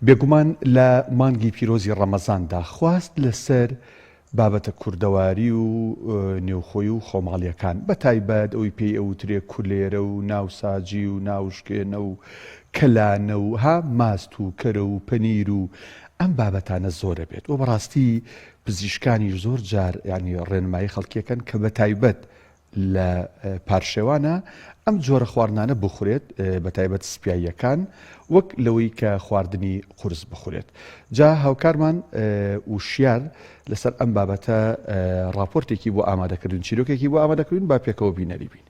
بێگومان لە مانگی پیرۆزی ڕەمەزاندا خواست لەسەر بابەتە کوردەواری و نێوخۆی و خۆماڵیەکان بە تایبەت ئەوی پێی ئەوترێ کولێرە و ناوساجی و ناوشکێنە و کەلانە و ها ماست و کەرە و پەنیر و ئەم بابەتانە زۆرە بێت و بەڕاستی پزیشکانی زۆر جار ینی ڕێنمایی خەڵکیەکەن کە بە تایبەت لە پارشێوانە ئەم جۆرە خواردنانە بخورێت بە تایبەت سپیاییەکان وەک لەوەی کە خواردنی قورس بخورێت. جا هاوکارمان وشیار لەسەر ئەم بابەتە راپۆرتێکی بۆ ئامادەکردن چیرۆکێکی بۆ ئامادەکردن با پێکەوە بینەری بین.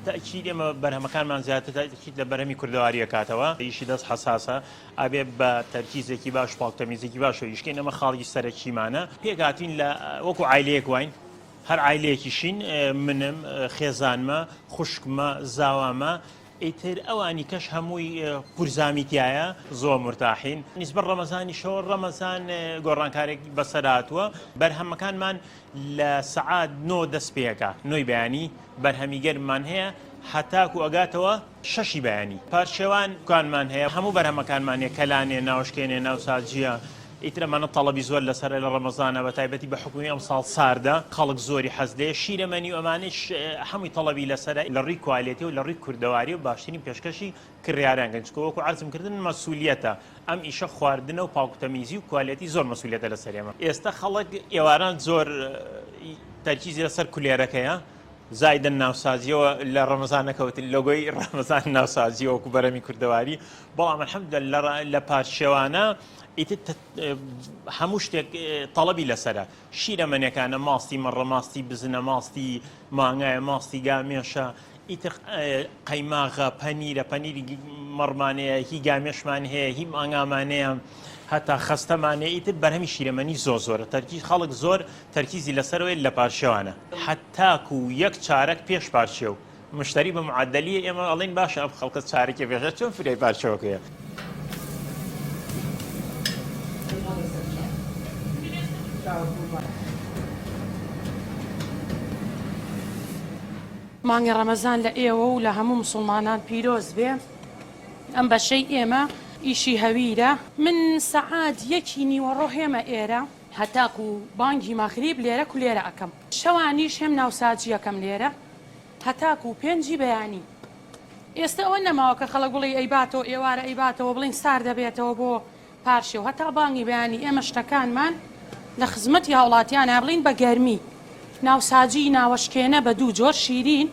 تأكيد ئێمە بەرهەمەکانمان زیاتر تاکید لە بەرهەمی کوردەواریە کاتەوە ئیشی دەست حساسە ئابێ بە تەرکیزێکی باش پاڵتەمیزێکی باش و یشکێن ئەمە خاڵی سەرەکیمانە پێکهاتین لە وەکو عایلەیەک واین هەر عایلەیەکیشین منم خێزانمە خوشکمە زاوامە ئیتر ئەوانی کەش هەمووی پورزامیتیایە زۆر مرتاحین نیسبەت ڕەمەزانی شەوە ڕەمەزان گۆڕانکارێک بەسەرهاتووە بەرهەمەکانمان لە سەعات 9 دەست پێەکە 9 بەیانی بەرهەمیگەرمان هەیە هەتاکو ئەگاتەوە 6 بەیانی پارچێوان کوانمان هەیە هەموو بەرهەمەکانمان هەیە کەلانێ ناوشکێنێ ناوساجیە ئیترەمانە تەڵەبی زۆر لەسەر لە ڕەمەزانە بە تایبەتی بە حکومی ئەم ساڵ ساردا خەڵک زۆری حەز لێ شیرەمەنی و ئەمانش هەمووی تەڵەبی لەسەرە لە ڕووی کوالیتی و لە ڕووی کوردەواری و باشترین پێشکەشی کڕیاران گەنجکە وەکو عەرزمکردن مەسئولیەتە ئەم ئیشە خواردنە و پاکوتەمیزی و کوالیتی زۆر مەسئولیەتە لەسەر ئێمە ئێستا خەڵک ئێواران زۆر تەرکیزی لەسەر کولێرەکەیە زایدن ناوسازیەوە لە ڕەمەزان نەکەوتن لۆگۆی ڕەمەزان ناوسازی وەکو بەرەمی کوردەواری بەڵام الحەمدولillah لە پارچێوانە ئیتر هەموو شتێک تەڵەبی لەسەرە شیرەمەنیەکانە ماستی مەڕە ماستی بزنە ماستی مانگایە ماستی گامێشە ئیتر قەیماغە پەنیرە پەنیری مەڕمانەیە هی گامێشمان هەیە هی مانگامانەیە هەتا خەستەمانەیە ئیتر بەرهەمی شیرەمەنی زۆرە تەرکیز خەڵک زۆر تەرکیزی لەسەرەوەی لە پارچێوانە هەتاکو یەک چارەک پێش پارچێ و مشتری بە معدەلیە ئێمە ئەڵێن باشە ئەم خەڵکە چارێکی پێشە چۆن فرەی پارچەوەکەیە مانگی ڕەمەزان لە ئێوە و لە هەموو مسلمانان پیرۆز بێ ئەم بەشەی ئێمە ئیشی هەویرە من سەعات 1:15 هێمە ئێرە هەتاکو بانگی مەغریب لێرە کولێرە ئەەکەم شەوانیش هێم ناوساجی یەکەم لێرە هەتاکو 5 بەیانی ئێستا ئەوە نەماوە کە خەڵک بڵێ ئەیباتەوە ئێوارە ئەیباتەوە بڵین سار دەبێتەوە بۆ پارشێ و هەتا بانگی بەیانی ئێمە شتەکانمان لە خزمەتی هاوڵاتیانە بڵین بە گەرمی ناوساجی ناوەشکێنە بە 2 جۆر شیرین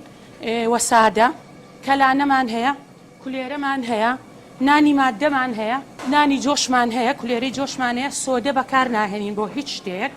وەسادە کەلانەمان هەیە کولێرەمان هەیە نانی مادەمان هەیە نانی جۆشمان هەیە کولێرەی جۆشمان هەیە سۆدە بەکار ناهێنین بۆ هیچ شتێک